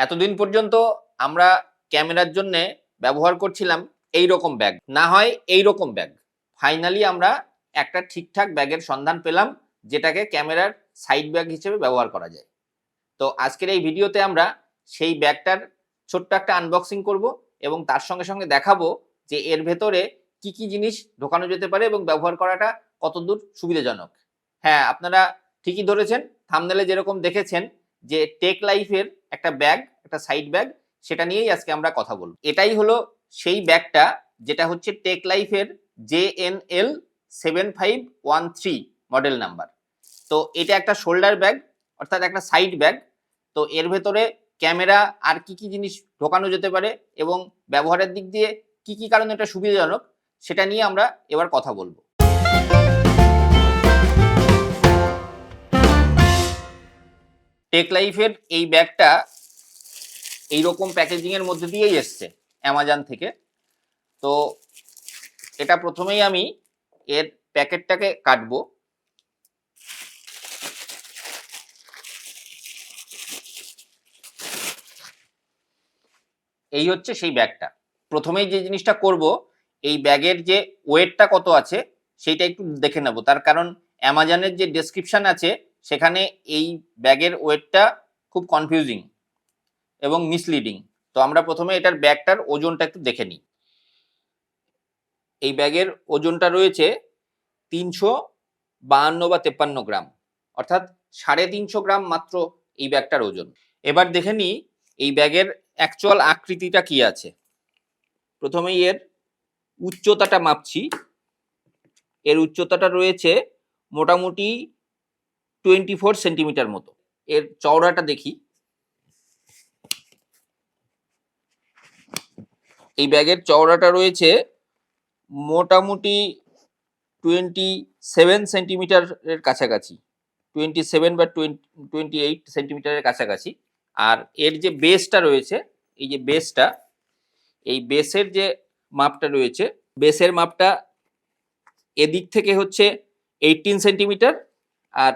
এতদিন পর্যন্ত আমরা ক্যামেরার জন্য ব্যবহার করছিলাম এই রকম ব্যাগ, না হয় এই রকম ব্যাগ। ফাইনালি আমরা একটা ঠিকঠাক ব্যাগের সন্ধান পেলাম যেটাকে ক্যামেরার সাইড ব্যাগ হিসেবে ব্যবহার করা যায়। তো আজকের এই ভিডিওতে আমরা সেই ব্যাগটার ছোট্ট একটা আনবক্সিং করব এবং তার সঙ্গে সঙ্গে দেখাবো যে এর ভেতরে কি কি জিনিস ঢোকানো যেতে পারে এবং ব্যবহার করাটা কতদূর সুবিধাজনক। হ্যাঁ, আপনারা ঠিকই ধরেছেন, থাম্বনেলে যেরকম দেখেছেন যে টেক লাইফের একটা ব্যাগ, একটা সাইড ব্যাগ, সেটা নিয়েই আজকে আমরা কথা বলবো। এটাই হলো সেই ব্যাগটা যেটা হচ্ছে টেক লাইফের JNL-7513 মডেল নাম্বার। তো এটা একটা শোল্ডার ব্যাগ, অর্থাৎ একটা সাইড ব্যাগ। তো এর ভেতরে ক্যামেরা আর কি কি জিনিস ঢোকানো যেতে পারে এবং ব্যবহারের দিক দিয়ে কি কি কারণে এটা সুবিধাজনক সেটা নিয়ে আমরা এবার কথা বলবো। টেক লাইফের এই ব্যাগটা এইরকম প্যাকেজিং এর মধ্যে দিয়েই এসছে অ্যামাজন থেকে। তো এটা প্রথমেই আমি এর প্যাকেটটাকে কাটবো। এই হচ্ছে সেই ব্যাগটা। প্রথমেই যে জিনিসটা করব, এই ব্যাগের যে ওয়েটটা কত আছে সেইটা একটু দেখে নেব। তার কারণ অ্যামাজনের যে ডেসক্রিপশন আছে সেখানে এই ব্যাগের ওয়েটটা খুব কনফিউজিং এবং মিসলিডিং। তো আমরা প্রথমে এটার ব্যাগটার ওজনটা একটু দেখে নিই। এই ব্যাগের ওজনটা রয়েছে 352 বা 53 গ্রাম, অর্থাৎ 350 গ্রাম মাত্র এই ব্যাগটার ওজন। এবার দেখে নিই এই ব্যাগের অ্যাকচুয়াল আকৃতিটা কি আছে। প্রথমেই এর উচ্চতাটা মাপছি। এর উচ্চতাটা রয়েছে মোটামুটি 24 সেন্টিমিটার মতো। এর চওড়াটা দেখি। এই ব্যাগের চওড়াটা রয়েছে মোটামুটি 27 সেন্টিমিটারের কাছাকাছি, 27 বা 28 সেন্টিমিটারের কাছাকাছি। আর এর যে বেসটা রয়েছে, এই যে বেসটা, এই বেসের যে মাপটা রয়েছে, বেসের মাপটা এদিক থেকে হচ্ছে 18 সেন্টিমিটার আর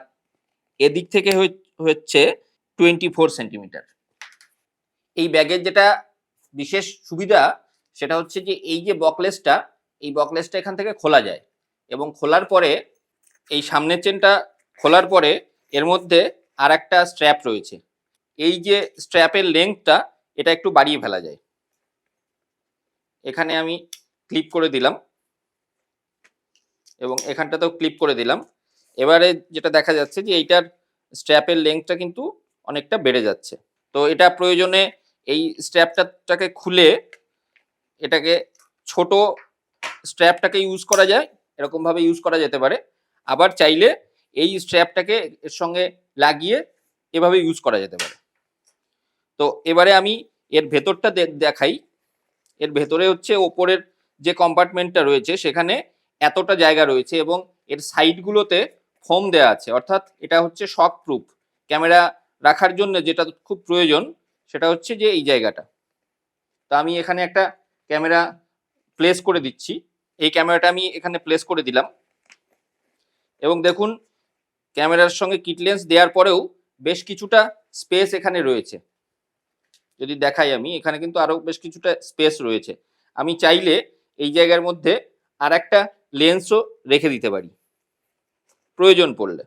এদিক থেকে হচ্ছে 24 সেন্টিমিটার। এই ব্যাগের যেটা বিশেষ সুবিধা সেটা হচ্ছে যে এই যে বকলেসটা, এই বকলেসটা এখান থেকে খোলা যায় এবং খোলার পরে এই সামনের চেনটা খোলার পরে এর মধ্যে আর একটা স্ট্র্যাপ রয়েছে। এই যে স্ট্র্যাপের লেন্থটা এটা একটু বাড়িয়ে ফেলা যায়। এখানে আমি ক্লিপ করে দিলাম এবং এখানটাতেও ক্লিপ করে দিলাম। এবারে যেটা দেখা যাচ্ছে যে এইটার স্ট্র্যাপের লেন্থটা কিন্তু অনেকটা বেড়ে যাচ্ছে। তো এটা প্রয়োজনে এই স্ট্র্যাপটাকে খুলে এটাকে ছোট স্ট্র্যাপটাকে ইউজ করা যায়, এরকমভাবে ইউজ করা যেতে পারে। আবার চাইলে এই স্ট্র্যাপটাকে এর সঙ্গে লাগিয়ে এভাবে ইউজ করা যেতে পারে। তো এবারে আমি এর ভেতরটা দেখাই। এর ভেতরে হচ্ছে ওপরের যে কম্পার্টমেন্টটা রয়েছে সেখানে এতটা জায়গা রয়েছে এবং এর সাইডগুলোতে ফোম দেওয়া আছে, অর্থাৎ এটা হচ্ছে শক প্রুফ। ক্যামেরা রাখার জন্য যেটা খুব প্রয়োজন সেটা হচ্ছে যে এই জায়গাটা। তো আমি এখানে একটা ক্যামেরা প্লেস করে দিচ্ছি। এই ক্যামেরাটা আমি এখানে প্লেস করে দিলাম এবং দেখুন ক্যামেরার সঙ্গে কিট লেন্স দেওয়ার পরেও বেশ কিছুটা স্পেস এখানে রয়েছে। যদি দেখাই আমি, এখানে কিন্তু আরো বেশ কিছুটা স্পেস রয়েছে। আমি চাইলে এই জায়গার মধ্যে আর একটা লেন্সও রেখে দিতে পারি প্রয়োজন পড়লে।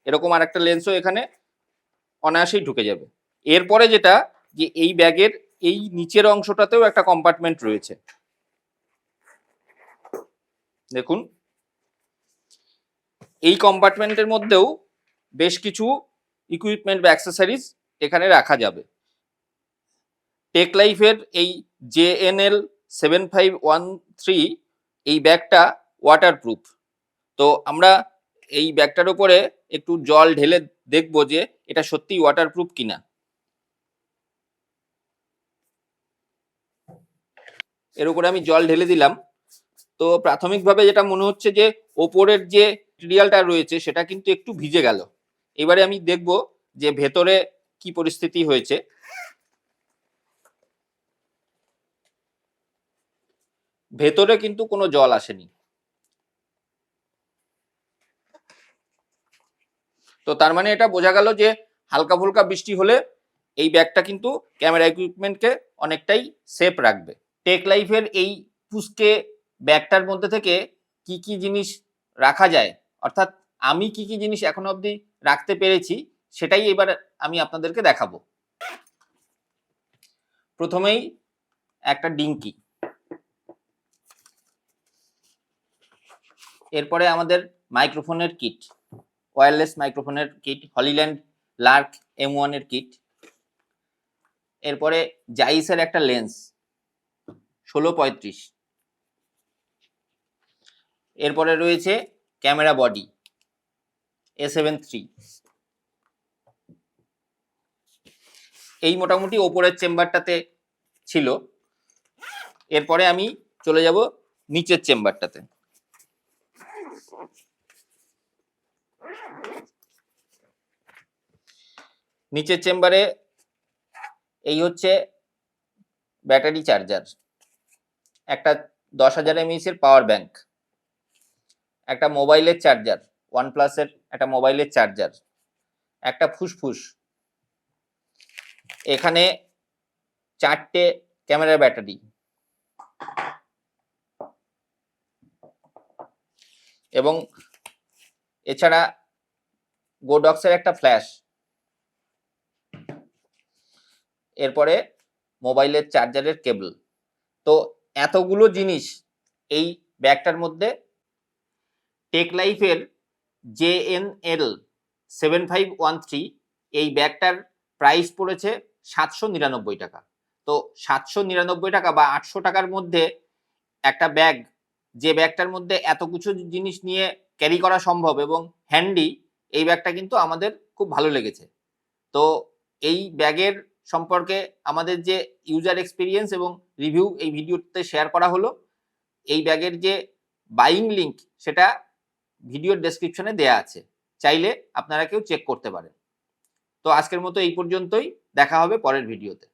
এরকম আর একটা লেন্সও এখানে অনায়াসেই ঢুকে যাবে। এরপরে যেটা, যে এই ব্যাগের এই নিচের অংশটাতেও একটা কম্পার্টমেন্ট রয়েছে। দেখুন এই কম্পার্টমেন্টের মধ্যেও বেশ কিছু ইকুইপমেন্ট বা অ্যাক্সেসরিজ এখানে রাখা যাবে। টেক লাইফের এই JNL-7513 এই ব্যাগটা ওয়াটারপ্রুফ। তো আমরা এই ব্যাগটার উপরে একটু জল ঢেলে দেখবো যে এটা সত্যিই ওয়াটারপ্রুফ কিনা। এর উপরে আমি জল ঢেলে দিলাম। তো প্রাথমিকভাবে যেটা মনে হচ্ছে যে ওপরের যে ম্যাটেরিয়ালটা রয়েছে সেটা কিন্তু একটু ভিজে গেল। এবারে আমি দেখব যে ভেতরে কি পরিস্থিতি হয়েছে। ভেতরে কিন্তু কোনো জল আসেনি। তো তার মানে এটা বোঝা গেল যে হালকা ফুলকা বৃষ্টি হলে এই ব্যাগটা কিন্তু ক্যামেরা ইকুইপমেন্টকে অনেকটাই সেফ রাখবে। টেকলাইফের এই পুচকে ব্যাগটার মধ্যে থেকে কি কি জিনিস রাখা যায়, অর্থাৎ আমি কি কি জিনিস এখনো অবধি রাখতে পেরেছি সেটাই এবার আমি আপনাদেরকে দেখাবো। প্রথমেই একটা ডিঙ্কি, এরপরে আমাদের মাইক্রোফোনের কিট, ওয়্যারলেস মাইক্রোফোনের কিট, হলিল্যান্ড লার্ক M1 এর কিট, এরপরে জাইসের একটা লেন্স 16-35, এরপরে রয়েছে ক্যামেরা বডি A7 III। এই মোটামুটি ওপরের চেম্বারটাতে ছিল। এরপরে আমি চলে যাব নিচের চেম্বারটাতে। নিচের চেম্বারে এই হচ্ছে ব্যাটারি চার্জার, একটা 10,000 mAh এর পাওয়ার ব্যাংক, একটা মোবাইলের চার্জার, OnePlus-এর একটা মোবাইলের চার্জার, একটা ফুসফুস, এখানে 4টে ক্যামেরা ব্যাটারি এবং এছাড়া গোডক্সের একটা ফ্ল্যাশ, এরপরে মোবাইলের চার্জারের কেবল। তো এতগুলো জিনিস এই ব্যাগটার মধ্যে। টেকলাইফের JNL-7513 এই ব্যাগটার প্রাইস পড়েছে 799 টাকা। তো 799 টাকা বা 800 টাকার মধ্যে একটা ব্যাগ, যে ব্যাগটার মধ্যে এত কিছু জিনিস নিয়ে ক্যারি করা সম্ভব এবং হ্যান্ডি, এই ব্যাগটা কিন্তু আমাদের খুব ভালো লেগেছে। তো এই ব্যাগের সম্পর্কে আমাদের যে ইউজার এক্সপিরিয়েন্স এবং রিভিউ এই ভিডিওতে শেয়ার করা হলো। এই ব্যাগের যে বাইং লিঙ্ক সেটা ভিডিওর ডেসক্রিপশনে দেয়া আছে, চাইলে আপনারা কেউ চেক করতে পারেন। তো আজকের মতো এই পর্যন্তই, দেখা হবে পরের ভিডিওতে।